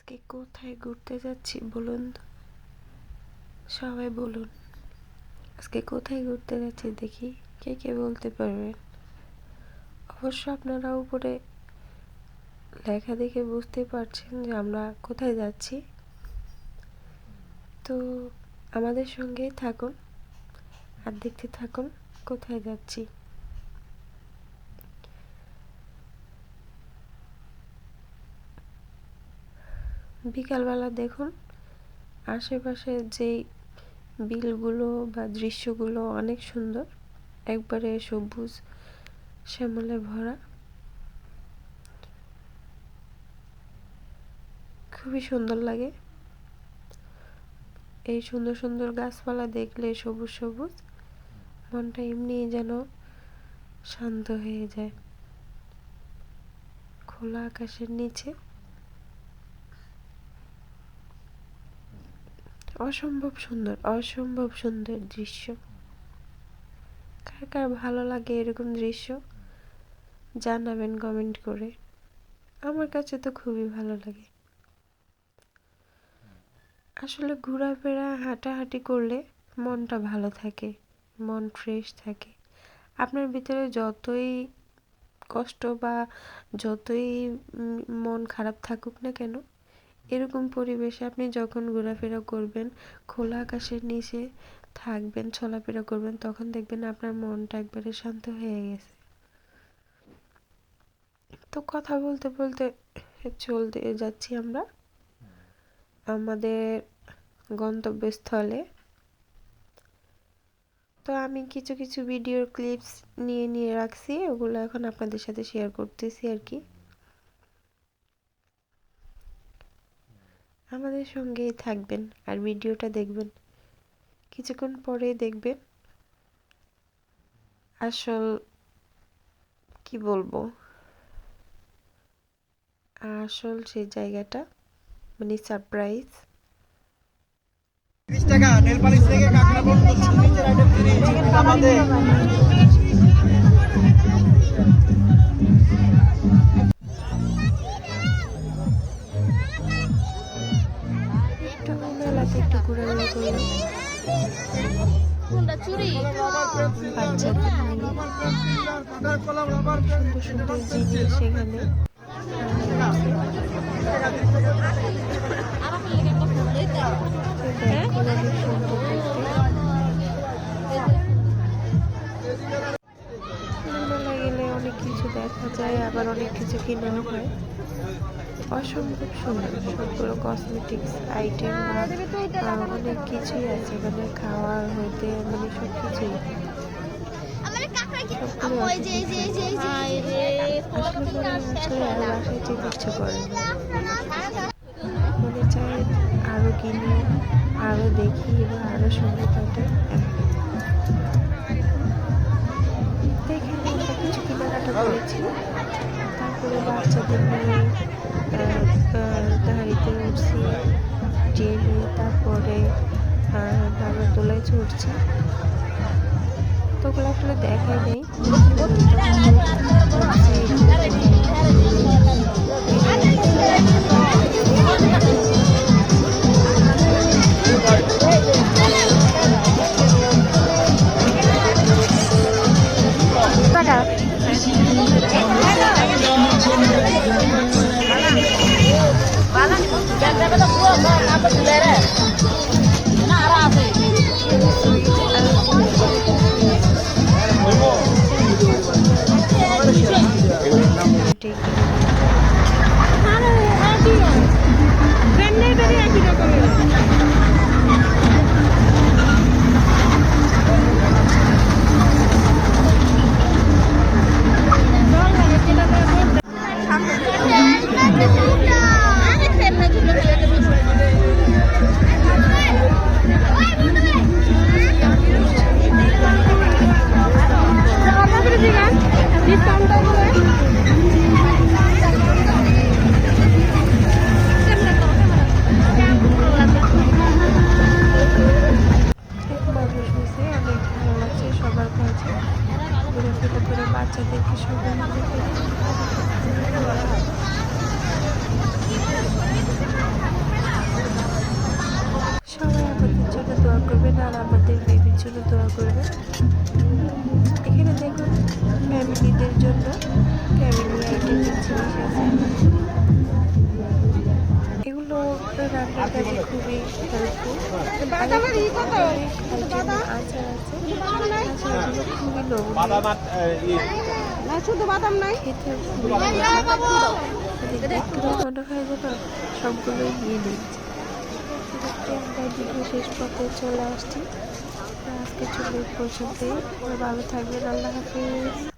আজকে কোথায় ঘুরতে যাচ্ছি বলুন তো, সবাই বলুন আজকে কোথায় ঘুরতে যাচ্ছি দেখি, কে কে বলতে পারবেন। অবশ্য আপনারা উপরে লেখা দেখে বুঝতে পারছেন যে আমরা কোথায় যাচ্ছি। তো আমাদের সঙ্গেই থাকুন আর দেখতে থাকুন কোথায় যাচ্ছি। বিকালবেলা দেখুন আশেপাশে যেই বিলগুলো বা দৃশ্যগুলো অনেক সুন্দর, একবারে সবুজ শ্যামলে ভরা, খুবই সুন্দর লাগে। এই সুন্দর সুন্দর গাছপালা দেখলে সবুজ সবুজ মনটা এমনি যেন শান্ত হয়ে যায়। খোলা আকাশের নিচে অসম্ভব সুন্দর দৃশ্য। কার কার ভালো লাগে এরকম দৃশ্য জানাবেন কমেন্ট করে। আমার কাছে তো খুবই ভালো লাগে। আসলে ঘোরাফেরা হাঁটাহাঁটি করলে মনটা ভালো থাকে, মন ফ্রেশ থাকে। আপনার ভিতরে যতই কষ্ট বা যতই মন খারাপ থাকুক না কেন, এরকম পরিবেশে আপনি যখন ঘোরাফেরা করবেন, খোলা আকাশের নিচে থাকবেন, চলাফেরা করবেন, তখন দেখবেন আপনার মনটা একবারে শান্ত হয়ে গেছে। তো কথা বলতে বলতে চলতে যাচ্ছি আমরা আমাদের গন্তব্যস্থলে। তো আমি কিছু কিছু ভিডিওর ক্লিপস নিয়ে রাখছি, ওগুলো এখন আপনাদের সাথে শেয়ার করতেছি আর কি। আমাদের সঙ্গেই থাকবেন আর ভিডিওটা দেখবেন। কিছুক্ষণ পরে দেখবেন আসল কি বলবো, আসল সেই জায়গাটা, মানে সারপ্রাইজ। 30 টাকা নেল পালিশ থেকে কাকড়া পর্যন্ত সুইচের আইটেম ফ্রি আমাদের। একটু মেলাতে একটু ঘোরাঘুরি করলাম বাচ্চাদের নিয়ে। সুন্দর সুন্দর জিনিস সেখানে। মেলা গেলে অনেক কিছু দেখা যায়, আবার অনেক কিছু কেনাও হয়। অসম্ভব সুন্দর সবগুলো কসমেটিক্স আইটেম বা অনেক কিছুই আছে এখানে, খাওয়ার হইতে মানে সব কিছুই। আসলে আর বাসায় যেতে ইচ্ছে করে না, মনে চায় আরো কিনি, আরো দেখি বা আরো সঙ্গে কাটে। এখানে আমরা কিছু কেনাকাটা করেছি, তারপরে বাচ্চাদের নিয়ে গাড়িতে উঠছি, ট্রেনে, তারপরে নাগরদোলায় চড়ছি। তো ওগুলো আসলে দেখাই নেই। বাচ্চাদেরকে সবাই মিলে আর আমাদের বেবির জন্য দোয়া করবেন। এখানে দেখুন ফ্যামিলিদের জন্য ফ্যামিলি আইটেমের জিনিস আছে। এগুলো রান্নার কাজে খুবই হেল্পফুল। অনেক আইটেমের আচার আছে, আচারগুলো খুবই লোভনীয়, শুধু বাদাম নাই, খেতে খুবই মজা। দেখতে মনে হয় যেন সবগুলোই নিয়ে নিচ্ছে। আমরা ভিডিও শেষ পথে চলে আসছি। আজকে চলে পর্যন্তই। ভালো থাকবেন। আল্লাহ হাফিজ।